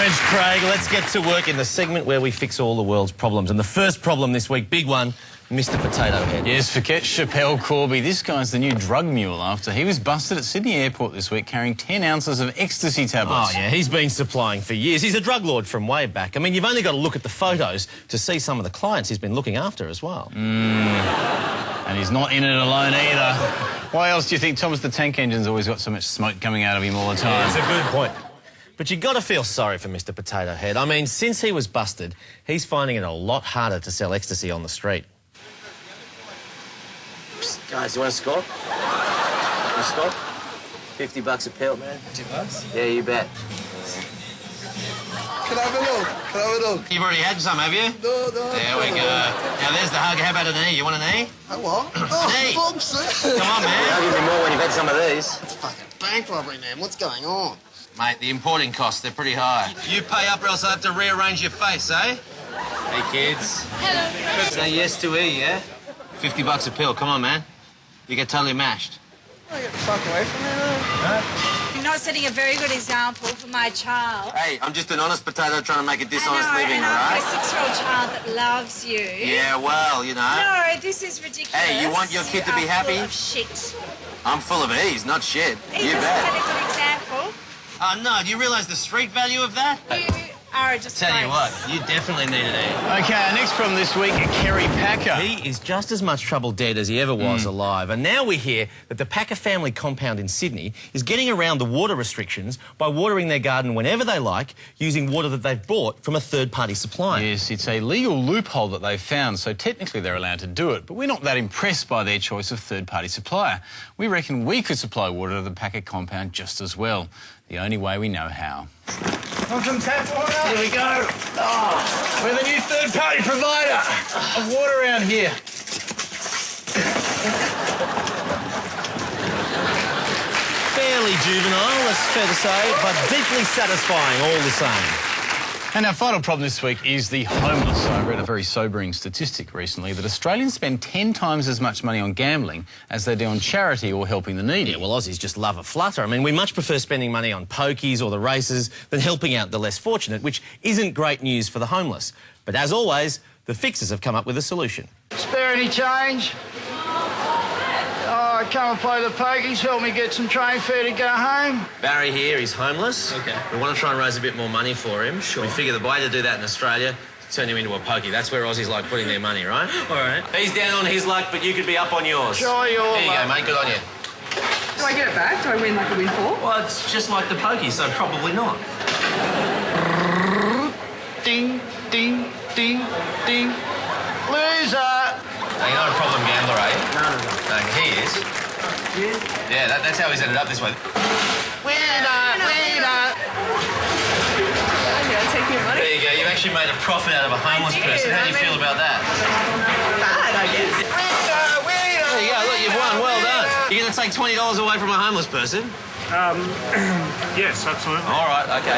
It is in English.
managed, Craig. Let's get to work in the segment where we fix all the world's problems. And the first problem this week, big one, Mr. Potato Head. Yes, forget Chappelle Corby. This guy's the new drug mule after he was busted at Sydney Airport this week carrying 10 ounces of ecstasy tablets. Oh, yeah, he's been supplying for years. He's a drug lord from way back. I mean, you've only got to look at the photos to see some of the clients he's been looking after as well. And he's not in it alone either. Why else do you think Thomas the Tank Engine's always got so much smoke coming out of him all the time? Yeah, that's a good point. But you've got to feel sorry for Mr. Potato Head. I mean, since he was busted, he's finding it a lot harder to sell ecstasy on the street. Psst, guys, you want to score? You score? $50 a pill, man. $50? Yeah, you bet. Can I have a look? Can I have a look? You've already had some, have you? No. There we go. Now, there's the hug. How about an E? You want an E? A what? Oh, Hey. fuck's sake. Come on, man. I'll give you more when you've had some of these. It's fucking bank robbery, man. What's going on? Mate, the importing costs, they're pretty high. You pay up or else I'll have to rearrange your face, eh? Hey, kids. Hello. Say yes to E, yeah? $50 a pill. Come on, man. You get totally mashed. Oh, get the fuck away from me, man. You're not setting a very good example for my child. Hey, I'm just an honest potato trying to make a I dishonest know, living, and all I've got right? a 6-year-old child that loves you. Yeah, well, you know. No, this is ridiculous. Hey, you want your kid to be You are happy? full of shit. I'm full of E's, not shit. He You doesn't bet. set a good example. Oh, no. Do you realise the street value of that? You are a disgrace. Tell you what, you definitely need an E. OK, our next problem this week, Kerry Packer. He is just as much trouble dead as he ever was alive. And now we hear that the Packer family compound in Sydney is getting around the water restrictions by watering their garden whenever they like, using water that they've bought from a third-party supplier. Yes, it's a legal loophole that they've found, so technically they're allowed to do it. But we're not that impressed by their choice of third-party supplier. We reckon we could supply water to the Packer compound just as well. The only way we know how. Want some tap water? Here we go. Oh, we're the new third-party provider of water around here. Fairly juvenile, that's fair to say, but deeply satisfying all the same. And our final problem this week is the homeless. I read a very sobering statistic recently that Australians spend 10 times as much money on gambling as they do on charity or helping the needy. Yeah, well, Aussies just love a flutter. I mean, we much prefer spending money on pokies or the races than helping out the less fortunate, which isn't great news for the homeless. But as always, the fixers have come up with a solution. Spare any change? Oh, come and play the pokies, help me get some train fare to go home. Barry here, he's homeless. Okay. We want to try and raise a bit more money for him. Sure. We figure the way to do that in Australia is turn him into a pokey. That's where Aussies like putting their money, right? All right. He's down on his luck, but you could be up on yours. Sure, you're There you go, mate. Good on you. Do I get it back? Do I win like a windfall? Well, it's just like the pokey, so probably not. Ding, ding, ding, ding. Loser! Now, you're not a problem gambler, eh? No, he is. Yeah, that's how he's ended up this way. Winner, winner! Yeah, take your money. There you go. You've actually made a profit out of a homeless did. person. How do you I feel mean- about that? Bad, I guess. Winner, winner! There you go. Look, you've won. Well done. You're going to take $20 away from a homeless person? Yes, absolutely. All right, OK.